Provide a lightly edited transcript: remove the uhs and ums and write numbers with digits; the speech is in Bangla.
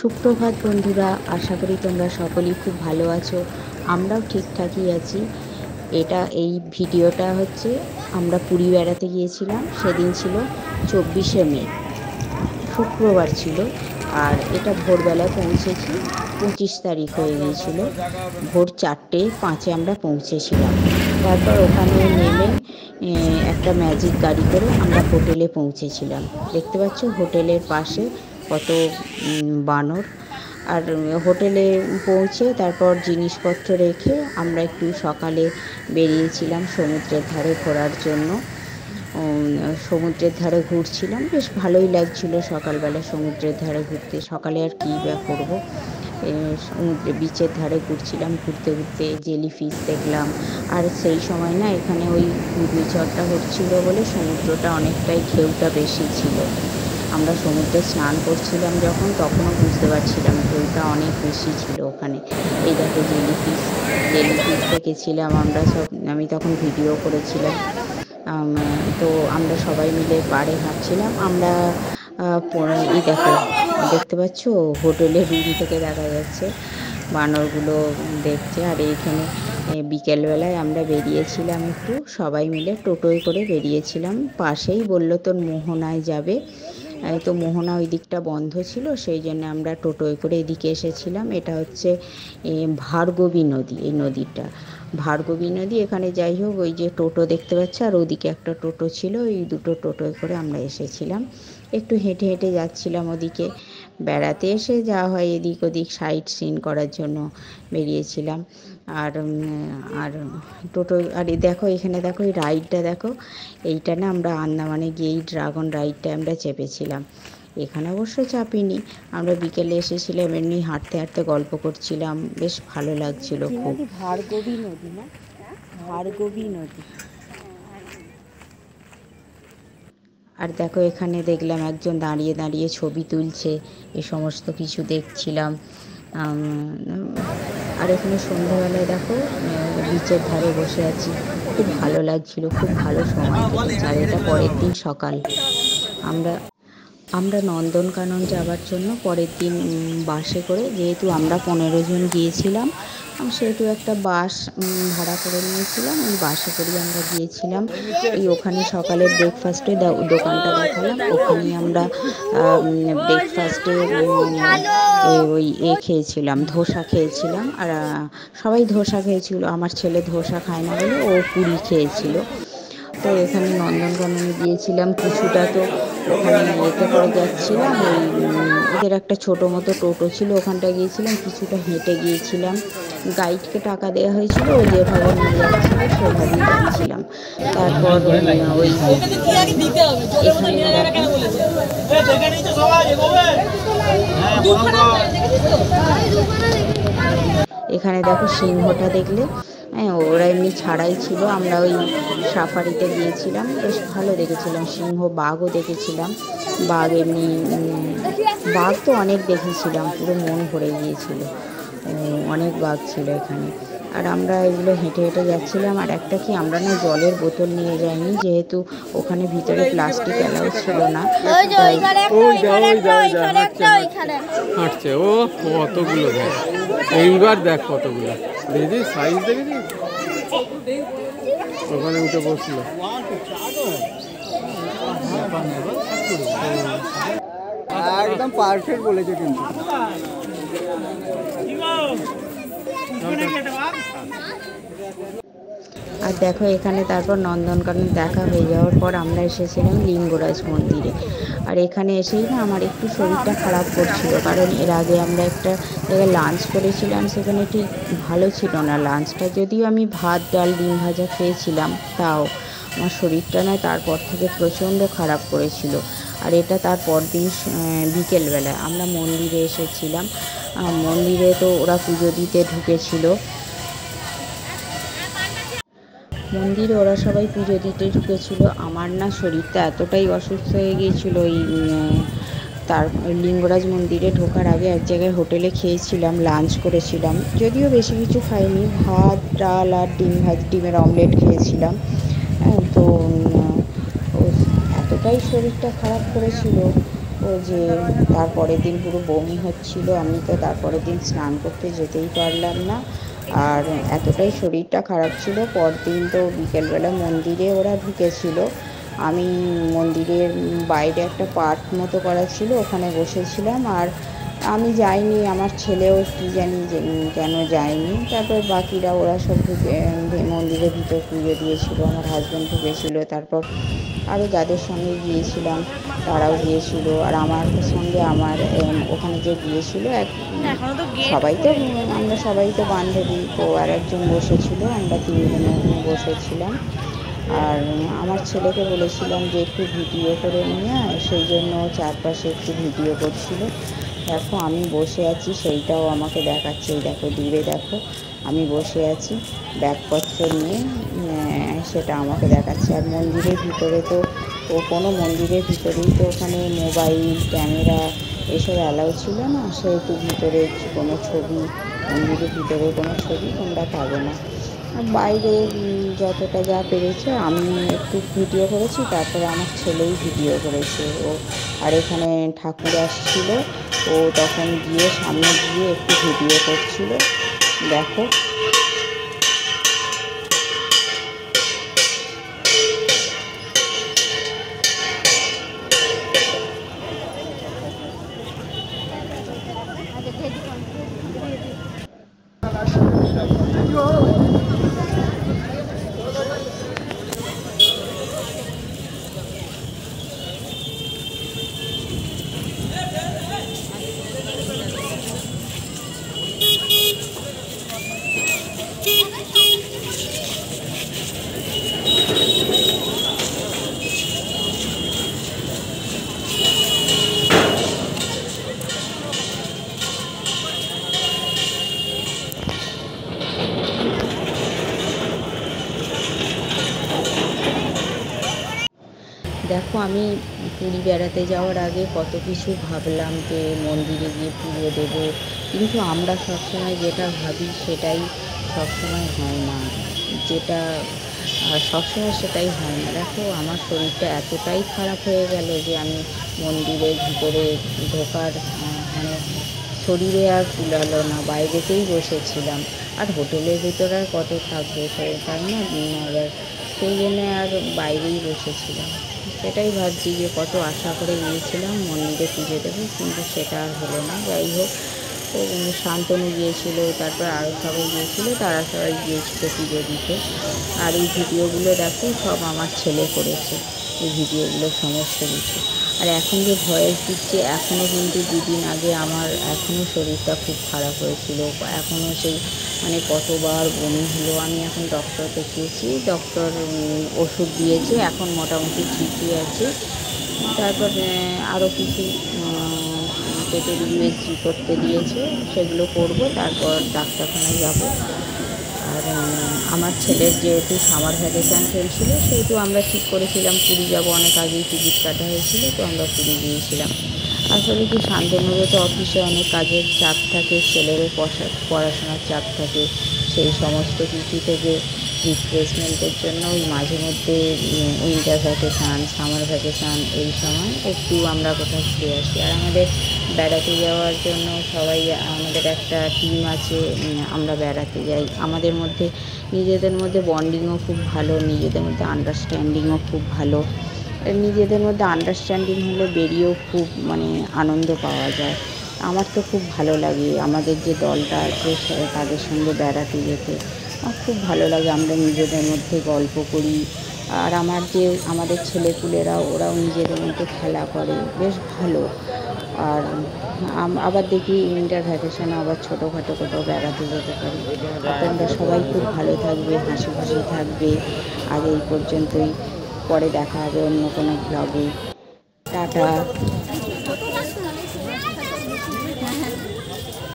সুপ্রভাত বন্ধুরা, আশা করি তোমরা সকলেই খুব ভালো আছো। আমরাও ঠিকঠাকই আছি। এই ভিডিওটা হচ্ছে আমরা পুরী বেড়াতে গিয়েছিলাম। সেদিন ছিল 24শে মে, শুক্রবার ছিল। আর এটা ভোরবেলায় পৌঁছেছি, 25 তারিখ হয়ে গিয়েছিল। ভোর 4:05 আমরা পৌঁছেছিলাম। তারপর ওখানে নেমে একটা ম্যাজিক গাড়ি করে আমরা হোটেলে পৌঁছেছিলাম। দেখতে পাচ্ছ হোটেলের পাশে কত বানর। আর হোটেলে পৌঁছে তারপর জিনিসপত্র রেখে আমরা একটু সকালে বেরিয়েছিলাম সমুদ্রের ধারে ঘোরার জন্য। সমুদ্রের ধারে ঘুরছিলাম, বেশ ভালোই লাগছিল সকালবেলা সমুদ্রের ধারে ঘুরতে। সকালে আর কী করবো, সমুদ্রে বিচের ধারে ঘুরছিলাম। ঘুরতে ঘুরতে জেলিফিশ দেখলাম। আর সেই সময় না এখানে ওই ঘূর্ণিঝড়টা হচ্ছিল বলে সমুদ্রটা অনেকটাই ঢেউটা বেশি ছিল। আমরা সমুদ্রে স্নান করছিলাম যখন, তখনও বুঝতে পারছিলাম ঢেউটা অনেক বেশি ছিল ওখানে। এই দেখো জেলিফিশ দেখেছিলাম আমরা সব, আমি তখন ভিডিও করেছিলাম। তো আমরা সবাই মিলে পাড়ে হাঁটছিলাম। আমরা এই দেখো, দেখতে পাচ্ছ হোটেলের রুম থেকে দেখা যাচ্ছে বানরগুলো দেখছে। আর এইখানে বিকেলবেলায় আমরা বেরিয়েছিলাম একটু সবাই মিলে, টোটোয় করে বেরিয়েছিলাম। পাশেই বললো তোর মোহনায় যাবে, তো মোহনা ওই দিকটা বন্ধ ছিল, সেই জন্য আমরা টোটোয় করে এদিকে এসেছিলাম। এটা হচ্ছে ভার্গবী নদী, এই নদীটা ভার্গবী নদী। এখানে যাই হোক, ওই যে টোটো দেখতে পাচ্ছ আর ওদিকে একটা টোটো ছিল, এই দুটো টোটোয় করে আমরা এসেছিলাম। একটু হেঁটে হেঁটে যাচ্ছিলাম ওদিকে। বেড়াতে এসে যা হয় এদিক ওদিক সাইট সিন করার জন্য বেরিয়েছিলাম। আর আর টোটো, আর দেখো এখানে দেখো এই রাইডটা দেখো, এইটা না আমরা আন্দামানে গিয়ে এই ড্রাগন রাইডটা আমরা চেপেছিলাম। এখানে অবশ্য চাপিনি, আমরা বিকেলে এসেছিলাম, এমনি হাঁটতে হাঁটতে গল্প করছিলাম, বেশ ভালো লাগছিল খুব। ভার্গবী নদী না, ভার্গবী নদী। আর দেখো এখানে দেখলাম একজন দাঁড়িয়ে দাঁড়িয়ে ছবি তুলছে, এ সমস্ত কিছু দেখছিলাম। আর এখানে সন্ধ্যাবেলায় দেখো বিচের ধারে বসে আছি, খুব ভালো লাগছিল, খুব ভালো সময় কেটেছে। আর এটা পরের দিন সকাল। আমরা নন্দনকানন যাওয়ার জন্য পরের দিন বাসে করে, যেহেতু আমরা 15 জন গিয়েছিলাম, সেহেতু একটা বাস ভাড়া করে নিয়েছিলাম। ওই বাসে করেই আমরা গিয়েছিলাম। ওখানে সকালে ব্রেকফাস্টে দোকানটা দেখালাম, ওখানেই আমরা ব্রেকফাস্টে ওই খেয়েছিলাম, ধোসা খেয়েছিলাম। আর সবাই ধোসা খেয়েছিল, আমার ছেলে ধোসা খায় না বলে ও পুরি খেয়েছিল। তো এখানে নন্দনকাননে গিয়েছিলাম কিছুটা, তো ওখানে এতে করে যাচ্ছিলাম। ওদের একটা ছোটো মতো টোটো ছিল, ওখানটা গিয়েছিলাম, কিছুটা হেঁটে গিয়েছিলাম। গাইডকে টাকা দেওয়া হয়েছিল, ও যেভাবে নিয়ে যাচ্ছিল সেভাবেই যাচ্ছিলাম। তারপর ওই এখানে দেখো সিংহটা দেখলে, হ্যাঁ ওরা এমনি ছাড়াই ছিল। আমরা ওই সাফারিতে গিয়েছিলাম, বেশ ভালো দেখেছিলাম। সিংহ, বাঘও দেখেছিলাম। বাঘ এমনি, বাঘ তো অনেক দেখেছিলাম, পুরো মন ভরে গিয়েছিল, অনেক বাঘ ছিল এখানে। আর আমরা এগুলো হেঁটে হেঁটে যাচ্ছিলাম। আর একটা কি, আমরা না জলের বোতল নিয়ে যাইনি, যেহেতু ওখানে ভিতরে প্লাস্টিক অ্যালাউ ছিল না। হাঁটছে ও কতগুলো, দেখ এইবার দেখ কতগুলো, দেখি সাইজ দেখেছি। ওখানে উঠে বসছিল, একদম পারফেক্ট বলেছে কিন্তু। আর দেখো এখানে তারপর নন্দনকানন দেখা হয়ে যাওয়ার পর আমরা এসেছিলাম লিঙ্গরাজ মন্দিরে। আর এখানে এসেই না আমার একটু শরীরটা খারাপ করছিল, কারণ এর আগে আমরা একটা জায়গায় লাঞ্চ করেছিলাম, সেখানে ঠিক ভালো ছিল না লাঞ্চটা। যদিও আমি ভাত, ডাল, ডিম ভাজা খেয়েছিলাম, তাও আমার শরীরটা না তারপর থেকে প্রচণ্ড খারাপ করেছিল। আর এটা তার পরদিন বিকেলবেলায় আমরা মন্দিরে এসেছিলাম। মন্দিরে তো ওরা পুজো দিতে ঢুকেছিল, মন্দিরে ওরা সবাই পুজো দিতে ঢুকেছিল। আমার না শরীরটা এতটাই অসুস্থ হয়ে গিয়েছিল, তার লিঙ্গরাজ মন্দিরে ঢোকার আগে এক জায়গায় হোটেলে খেয়েছিলাম, লাঞ্চ করেছিলাম, যদিও বেশি কিছু খাইনি, ভাত, ডাল আর ডিমের অমলেট খেয়েছিলাম। তো এতটাই শরীরটা খারাপ করেছিল ও যে তারপরের দিন পুরো বমি হচ্ছিল, আমি তো তারপরের দিন স্নান করতে যেতেই পারলাম না। আর এতটাই শরীরটা খারাপ ছিল, পরদিন তো বিকেলবেলা মন্দিরে ওরা ঢুকেছিল, আমি মন্দিরের বাইরে একটা পার্ক মতো করা ছিল, ওখানে বসেছিলাম। আর আমি যাইনি, আমার ছেলেও কী জানি যে কেন যায়নি। তারপর বাকিরা ওরা সব ঢুকে মন্দিরের ভিতর পুজো দিয়েছিল, আমার হাজব্যান্ড ঢুকেছিল, তারপর আরও যাদের সঙ্গে গিয়েছিলাম তারাও গিয়েছিল। আর আমার সঙ্গে আমার ওখানে যে গিয়েছিল সবাই তো আমরা সবাই তো বান্ধবী, তো আর একজন বসেছিল, আমরা তিনজনে ওখানে বসেছিলাম। আর আমার ছেলেকে বলেছিলাম যে একটু ভিডিও করে নিয়ে আয়, সেই জন্য চারপাশে একটু ভিডিও করছিল। দেখো আমি বসে আছি, সেইটাও আমাকে দেখাচ্ছে, এই দেখো দূরে দেখো আমি বসে আছি ব্যাগপত্র নিয়ে, সেটা আমাকে দেখাচ্ছে। আর মন্দিরের ভিতরে তো কোনো মন্দিরের ভিতরেই তো ওখানে মোবাইল ক্যামেরা এসব অ্যালাউ ছিল না, সেহেতু ভিতরে কোনো ছবি, মন্দিরের ভিতরে কোনো ছবি তোমরা পাবে না। বাইরে যতটা যা পেরেছে আমি একটু ভিডিও করেছি, তারপরে আমার ছেলেই ভিডিও করেছে ও। আর এখানে ঠাকুর আসছিল, ও তখন গিয়ে সামনে গিয়ে একটু ভিডিও করছিল, দেখো। দেখো আমি পুরী বেড়াতে যাওয়ার আগে কত কিছু ভাবলাম যে মন্দিরে গিয়ে পুজো দেবো, কিন্তু আমরা সবসময় যেটা ভাবি সেটাই সবসময় হয় না, যেটা সবসময় সেটাই হয় না। দেখো আমার শরীরটা এতটাই খারাপ হয়ে গেল যে আমি মন্দিরের ভিতরে ঢোকার মানে শরীরে আর কুলালো না, বাইরেতেই বসেছিলাম। আর হোটেলের ভিতরে আর কত থাকবে, তাই না? এবার সেই জন্যে আর বাইরেই বসেছিলাম। সেটাই ভাবছি যে কত আশা করে গিয়েছিলাম মন্দিরে পুজো দেবো, কিন্তু সেটা আর হলো না। যাই হোক, তো শান্তনু গিয়েছিল, তারপর আরও সবাই গিয়েছিলো, তারা সবাই গিয়েছিলো পুজো দিতে। আর এই ভিডিওগুলো দেখো সব আমার ছেলে করেছে, এই ভিডিওগুলো সমস্ত কিছু। আর এখন যে ভয়েস দিচ্ছে, এখনও কিন্তু দুদিন আগে আমার এখনও শরীরটা খুব খারাপ হয়েছিল, এখনও সেই মানে কতবার বমি হলো। আমি এখন ডক্টর দেখিয়েছি, ডক্টর ওষুধ দিয়েছে, এখন মোটামুটি ঠিকই আছে। তারপর আরও কিছু পেটের ইউএসজি করতে দিয়েছে, সেগুলো করব, তারপর ডাক্তারখানায় যাব। আর আমার ছেলের যেহেতু সামার ভ্যাকেশান চলছিল, সেহেতু আমরা ঠিক করেছিলাম পুরী যাব, অনেক আগেই টিকিট কাটা হয়েছিল, তো আমরা পুরী গিয়েছিলাম। আসলে কি শান্তনুরও তো অফিসে অনেক কাজের চাপ থাকে, ছেলেরও পড়াশোনার চাপ থাকে, সেই সমস্ত কিছু থেকে রিফ্রেশমেন্টের জন্য ওই মাঝে মধ্যে উইন্টার ভ্যাকেশান, সামার ভ্যাকেশান, এই সময় একটু আমরা কোথাও ঘুরে আসি। আর আমাদের বেড়াতে যাওয়ার জন্য সবাই, আমাদের একটা টিম আছে, আমরা বেড়াতে যাই। আমাদের মধ্যে নিজেদের মধ্যে বন্ডিংও খুব ভালো, নিজেদের মধ্যে আন্ডারস্ট্যান্ডিংও খুব ভালো। নিজেদের মধ্যে আন্ডারস্ট্যান্ডিং হলে বেরিয়েও খুব মানে আনন্দ পাওয়া যায়। আমার তো খুব ভালো লাগে আমাদের যে দলটা আছে তাদের সঙ্গে বেড়াতে যেতে, আমার খুব ভালো লাগে। আমরা নিজেদের মধ্যে গল্প করি, আর আমাদের ছেলেপুলেরা ওরাও নিজেদের মধ্যে খেলা করে, বেশ ভালো। আর আবার দেখি উইন্টার ভ্যাকেশানে আবার ছোটোখাটো কোথাও বেড়াতে যেতে পারি। তোমরা সবাই খুব ভালো থাকবে, হাসি খুশি থাকবে। আজ এই পর্যন্তই, পরে দেখা হবে অন্য কোনো ব্লগে। টাটা।